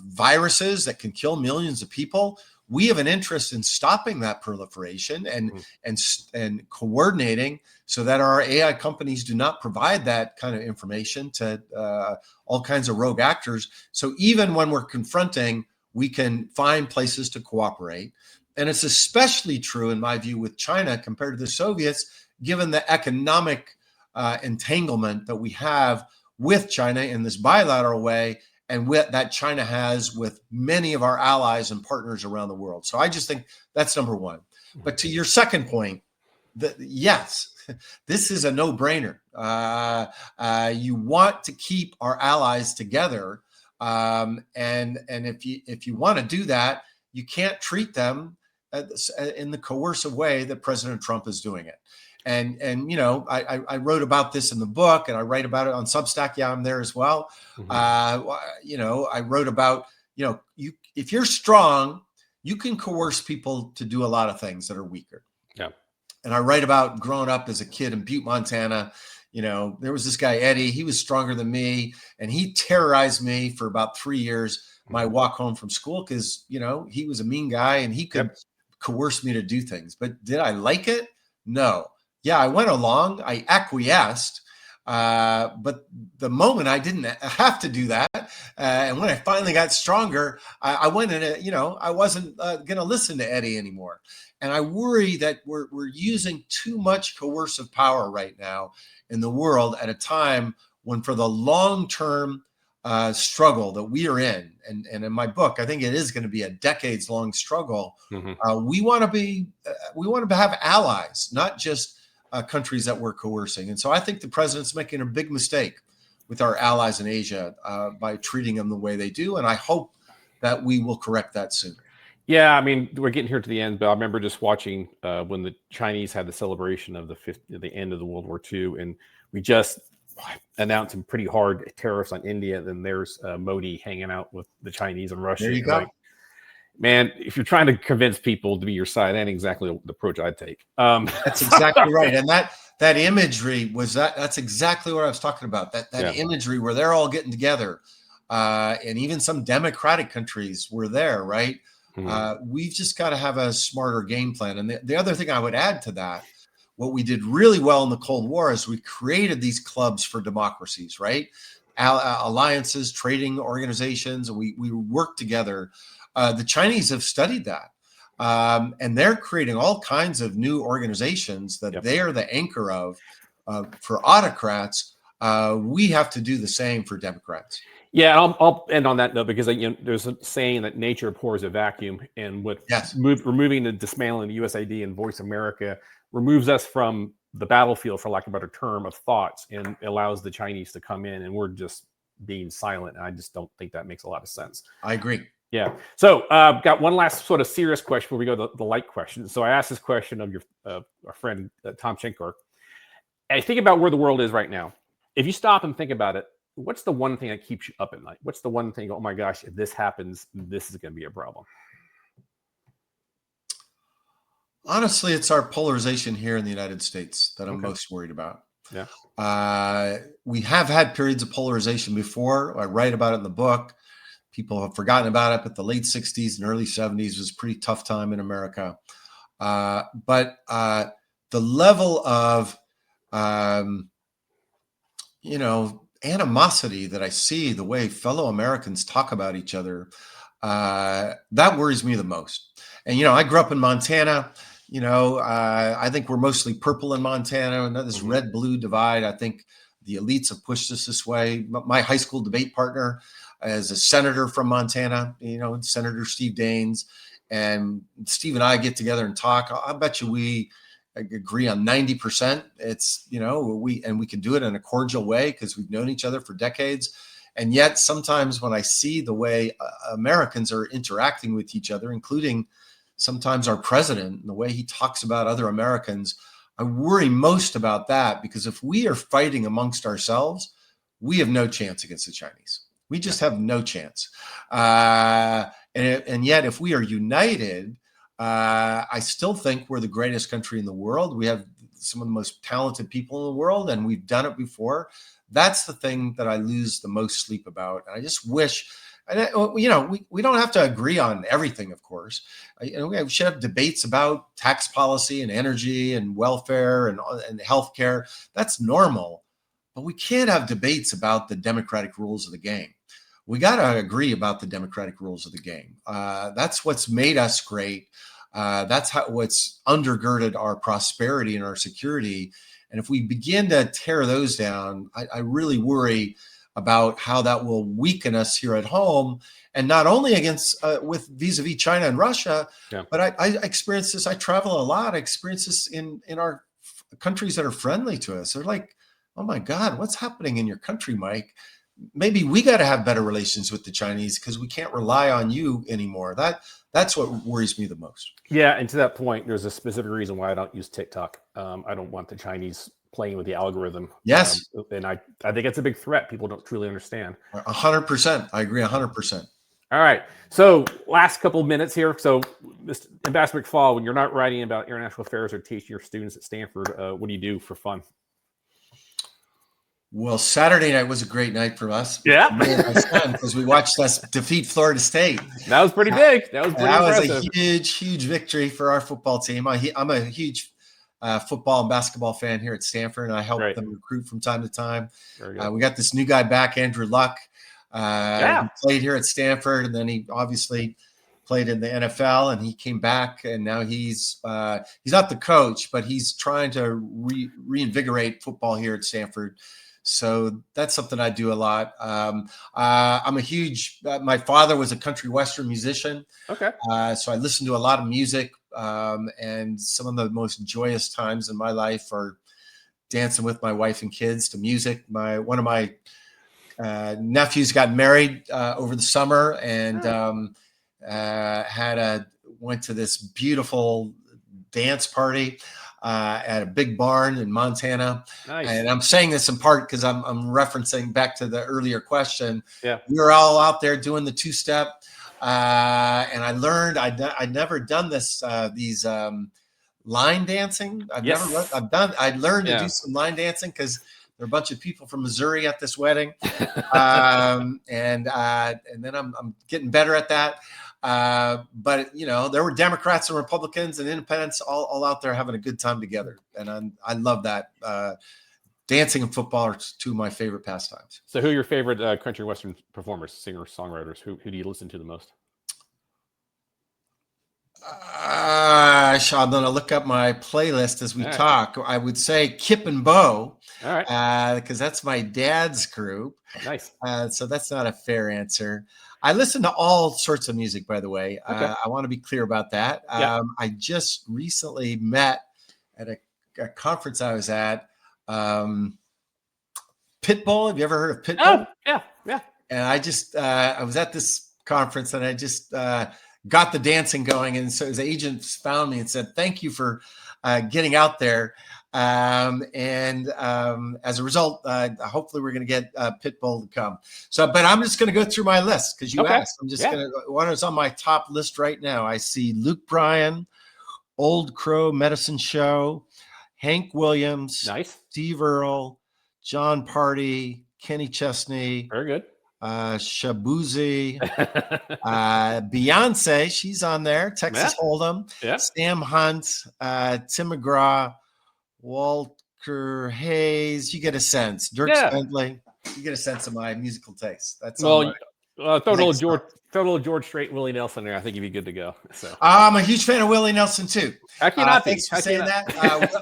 B: viruses that can kill millions of people. We have an interest in stopping that proliferation and coordinating so that our AI companies do not provide that kind of information to all kinds of rogue actors. So even when we're confronting, we can find places to cooperate. And it's especially true, in my view, with China compared to the Soviets, given the economic entanglement that we have with China in this bilateral way, and that China has with many of our allies and partners around the world. So I just think that's number one. But to your second point, yes, this is a no-brainer. You want to keep our allies together, and if you want to do that, you can't treat them in the coercive way that President Trump is doing it. And I wrote about this in the book, and I write about it on Substack. Yeah, I'm there as well. Mm-hmm. I wrote about, if you're strong, you can coerce people to do a lot of things that are weaker.
A: Yeah. And
B: I write about growing up as a kid in Butte, Montana. There was this guy, Eddie. He was stronger than me, and he terrorized me for about 3 years. My walk home from school, because, he was a mean guy and he could coerce me to do things. But did I like it? No. Yeah, I went along. I acquiesced, But the moment I didn't have to do that, and when I finally got stronger, I went in it. I wasn't going to listen to Eddie anymore. And I worry that we're using too much coercive power right now in the world at a time when, for the long-term struggle that we are in, and in my book, I think it is going to be a decades-long struggle. We want to have allies, not just countries that we're coercing. And so I think the president's making a big mistake with our allies in Asia by treating them the way they do. And I hope that we will correct that soon.
A: Yeah, I mean, we're getting here to the end, but I remember just watching when the Chinese had the celebration of the end of the World War II, and we just announced some pretty hard tariffs on India. And then there's Modi hanging out with the Chinese and Russia.
B: There you go.
A: Like, man, if you're trying to convince people to be your side, that ain't exactly the approach I'd take.
B: That's exactly right. And that imagery that's exactly what I was talking about. That imagery where they're all getting together, and even some democratic countries were there, right? We've just got to have a smarter game plan. And the other thing I would add to that, what we did really well in the Cold War is we created these clubs for democracies, right? Alliances, trading organizations, and we worked together. The Chinese have studied that, and they're creating all kinds of new organizations that they are the anchor of for autocrats. We have to do the same for Democrats.
A: Yeah, I'll end on that note because there's a saying that nature abhors a vacuum, and with removing the dismantling the USAID and Voice America removes us from the battlefield, for lack of a better term, of thoughts, and allows the Chinese to come in, and we're just being silent. And I just don't think that makes a lot of sense.
B: I agree.
A: Yeah. So got one last sort of serious question before we go to the light question. So I asked this question of our friend, Tom Schenkar. I think about where the world is right now. If you stop and think about it, what's the one thing that keeps you up at night? What's the one thing, oh my gosh, if this happens, this is going to be a problem?
B: Honestly, it's our polarization here in the United States that I'm most worried about.
A: Yeah.
B: We have had periods of polarization before. I write about it in the book. People have forgotten about it, but the late 60s and early 70s was a pretty tough time in America. But the level of, animosity that I see, the way fellow Americans talk about each other, that worries me the most. And, I grew up in Montana. I think we're mostly purple in Montana, and this red-blue divide. I think the elites have pushed us this way. My high school debate partner is a senator from Montana, Senator Steve Daines, and Steve and I get together and talk. I bet you we agree on 90%. It's, we can do it in a cordial way because we've known each other for decades. And yet sometimes when I see the way Americans are interacting with each other, including sometimes our president and the way he talks about other Americans, I worry most about that, because if we are fighting amongst ourselves, we have no chance against the Chinese. We just have no chance. And yet if we are united, I still think we're the greatest country in the world. We have some of the most talented people in the world, and we've done it before. That's the thing that I lose the most sleep about. And I just wish, we don't have to agree on everything, of course. We should have debates about tax policy and energy and welfare and healthcare. That's normal. But we can't have debates about the democratic rules of the game. We got to agree about the democratic rules of the game. That's what's made us great. That's what's undergirded our prosperity and our security. And if we begin to tear those down, I really worry about how that will weaken us here at home, and not only against with vis-a-vis China and Russia, but I experience this. I travel a lot. I experience this in our countries that are friendly to us. They're like, oh my God, what's happening in your country, Mike? Maybe we got to have better relations with the Chinese because we can't rely on you anymore. That's what worries me the most.
A: Yeah, and to that point, there's a specific reason why I don't use TikTok. I don't want the Chinese playing with the algorithm.
B: Yes.
A: And I think it's a big threat. People don't truly understand.
B: 100%. I agree 100%.
A: All right. So last couple of minutes here. So Mr. Ambassador McFaul, when you're not writing about international affairs or teaching your students at Stanford, what do you do for fun?
B: Well, Saturday night was a great night for us.
A: Yeah.
B: Because we watched us defeat Florida State.
A: That was pretty big. That was pretty impressive.
B: Was a huge victory for our football team. I'm a huge football and basketball fan here at Stanford, and I help them recruit from time to time. We got this new guy back, Andrew Luck. He played here at Stanford, and then he obviously played in the NFL, and he came back, and now he's not the coach, but he's trying to reinvigorate football here at Stanford. So that's something I do a lot. I'm a huge. My father was a country western musician.
A: Okay.
B: So I listen to a lot of music, and some of the most joyous times in my life are dancing with my wife and kids to music. One of my nephews got married over the summer, and went to this beautiful dance party at a big barn in Montana.
A: Nice.
B: And I'm saying this in part because I'm referencing back to the earlier question.
A: Yeah.
B: We were all out there doing the two-step, and I learned I'd never done these line dancing. I learned to do some line dancing because there are a bunch of people from Missouri at this wedding, and then I'm getting better at that. But there were Democrats and Republicans and independents all out there having a good time together, and I love that. Dancing and football are two of my favorite pastimes.
A: So, who are your favorite country western performers, singers, songwriters? Who do you listen to the most?
B: I'm going to look up my playlist as we talk. I would say Kip and Bo, because that's my dad's group.
A: Nice.
B: So that's not a fair answer. I listen to all sorts of music, by the way. I want to be clear about that. I just recently met at a conference I was at. Pitbull. Have you ever heard of Pitbull?
A: Oh, yeah.
B: And I was at this conference, and I just got the dancing going. And so his agent found me and said, "Thank you for getting out there." As a result, hopefully we're going to get Pitbull to come. So, but I'm just going to go through my list because you asked. I'm just going to, one is on my top list right now. I see Luke Bryan, Old Crow Medicine Show, Hank Williams,
A: nice,
B: Steve Earle, John Party, Kenny Chesney,
A: very good,
B: Shabuzi, Beyonce, she's on there, Texas Hold'em, Sam Hunt, Tim McGraw, Walter Hayes. You get a sense. Dirk Bentley. You get a sense of my musical taste. That's
A: throw a little George Strait, Willie Nelson there. I think you'd be good to go. So
B: I'm a huge fan of Willie Nelson too.
A: I cannot
B: Thanks for saying that.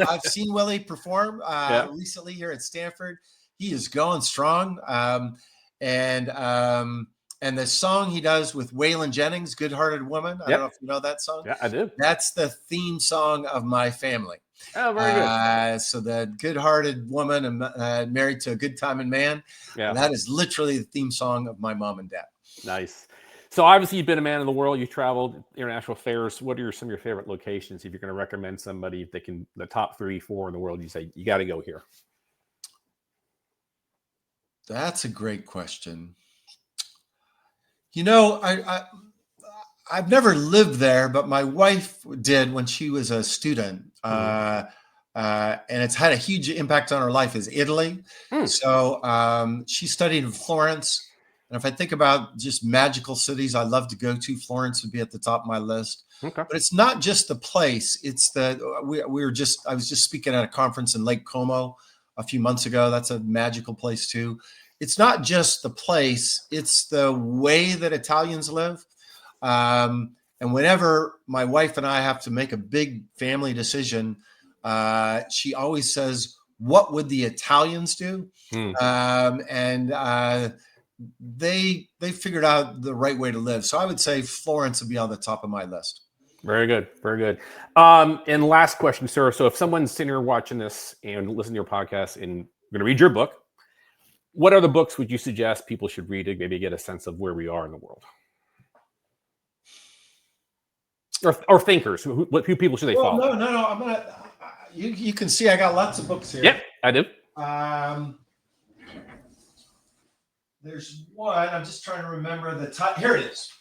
B: I've seen Willie perform recently here at Stanford. He is going strong. And the song he does with Waylon Jennings, "Good Hearted Woman." I don't know if you know that song.
A: Yeah, I do.
B: That's the theme song of my family.
A: Oh, very good.
B: So the good-hearted woman and married to a good-timing man. Yeah, that is literally the theme song of my mom and dad.
A: Nice. So obviously you've been a man of the world. You've traveled international affairs. What are some of your favorite locations? If you're going to recommend somebody, if they can, the top 3, 4 in the world, you say you got to go here.
B: That's a great question. I've never lived there, but my wife did when she was a student. And it's had a huge impact on her life is Italy. So she studied in Florence. And if I think about just magical cities I love to go to, Florence would be at the top of my list.
A: Okay.
B: But it's not just the place. It's I was just speaking at a conference in Lake Como a few months ago. That's a magical place too. It's not just the place, it's the way that Italians live. And whenever my wife and I have to make a big family decision, she always says, "What would the Italians do?" They figured out the right way to live. So I would say Florence would be on the top of my list.
A: Very good. Very good. And last question, sir. So if someone's sitting here watching this and listening to your podcast and going to read your book, what other books would you suggest people should read to maybe get a sense of where we are in the world? Or thinkers, who people should they follow?
B: No. I'm gonna. You can see I got lots of books here.
A: Yep, I do.
B: There's one. I'm just trying to remember the title. Here it is.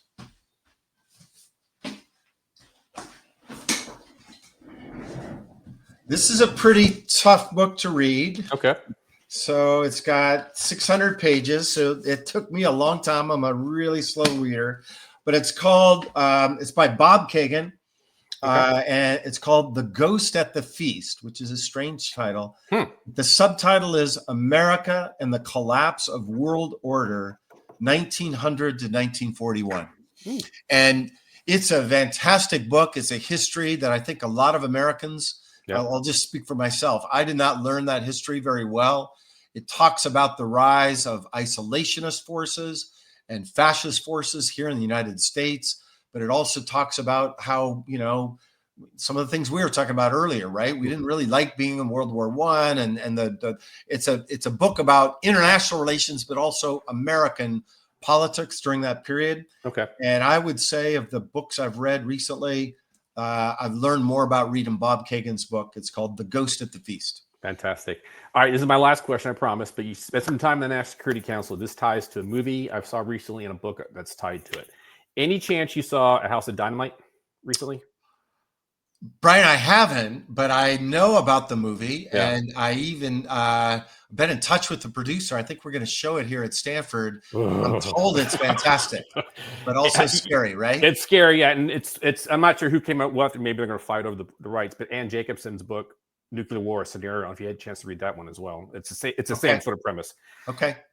B: This is a pretty tough book to read.
A: Okay.
B: So it's got 600 pages. So it took me a long time. I'm a really slow reader. But it's called, it's by Bob Kagan. and it's called The Ghost at the Feast, which is a strange title. The subtitle is America and the Collapse of World Order, 1900 to 1941. And it's a fantastic book. It's a history that I think a lot of Americans, I'll just speak for myself, I did not learn that history very well. It talks about the rise of isolationist forces and fascist forces here in the United States, but it also talks about how, you know, some of the things we were talking about earlier, right? We didn't really like being in World War I, and it's a book about international relations, but also American politics during that period. And I would say of the books I've read recently, I've learned more about reading Bob Kagan's book. It's called The Ghost at the Feast.
A: Fantastic. All right, this is my last question, I promise, but you spent some time in the National Security Council. This ties to a movie I saw recently and a book that's tied to it. Any chance you saw A House of Dynamite recently?
B: Brian, I haven't, but I know about the movie, and I even been in touch with the producer. I think we're going to show it here at Stanford. I'm told it's fantastic, but also scary, right?
A: It's scary, yeah, and it's. I'm not sure who came out with it. Maybe they're going to fight over the rights. But Ann Jacobson's book, Nuclear War Scenario, if you had a chance to read that one as well, it's the same sort of premise.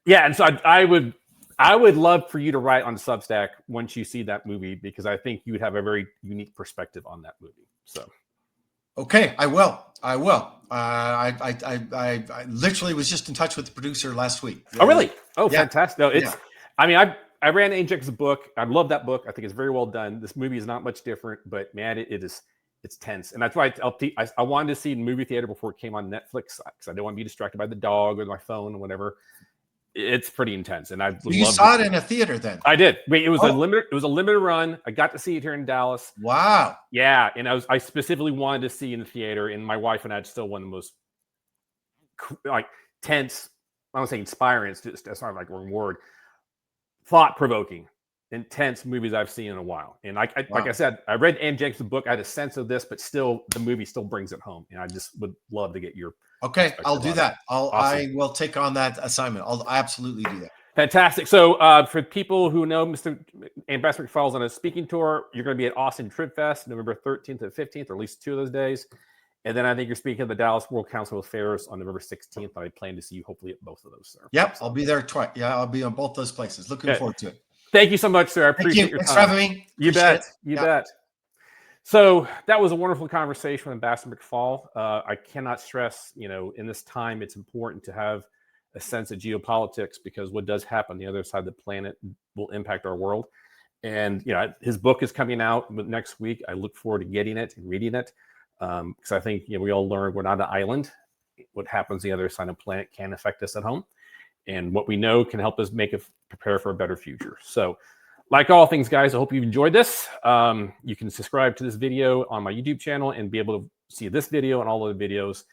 A: Yeah, and so I would love for you to write on Substack once you see that movie, because I think you would have a very unique perspective on that movie. So,
B: I will. I literally was just in touch with the producer last week.
A: Oh, really? Oh, fantastic! No, it's. I mean, I ran Ajax's book. I love that book. I think it's very well done. This movie is not much different, but man, it's tense, and that's why I wanted to see it in the movie theater before it came on Netflix, because I didn't want to be distracted by the dog or my phone or whatever. It's pretty intense, and
B: you saw it in a theater then?
A: I did. Wait, it was a limited run. I got to see it here in Dallas.
B: Wow.
A: Yeah, and I specifically wanted to see in the theater, and my wife and I still one of the most tense. I don't say inspiring. That's not like a word. Thought-provoking, intense movies I've seen in a while. And like I said, I read Ann Jacobson's book. I had a sense of this, but still, the movie still brings it home. And I just would love to get your.
B: I'll do that. I will take on that assignment. I'll absolutely do that.
A: Fantastic. So for people who know Mr. Ambassador McFaul is on a speaking tour, you're going to be at Austin Trib Fest, November 13th and 15th, or at least 2 of those days. And then I think you're speaking at the Dallas World Council of Affairs on November 16th. I plan to see you hopefully at both of those, sir.
B: Yep, I'll be there twice. Yeah, I'll be on both those places. Looking forward to it.
A: Thank you so much, sir. I appreciate your time.
B: Thanks for having me.
A: You bet. You bet. So that was a wonderful conversation with Ambassador McFaul. I cannot stress, in this time, it's important to have a sense of geopolitics, because what does happen on the other side of the planet will impact our world. And, his book is coming out next week. I look forward to getting it and reading it, because I think, we all learn we're not an island. What happens on the other side of the planet can affect us at home. And what we know can help us prepare for a better future. So, like all things, guys, I hope you enjoyed this. You can subscribe to this video on my YouTube channel and be able to see this video and all other videos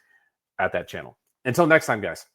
A: at that channel. Until next time, guys.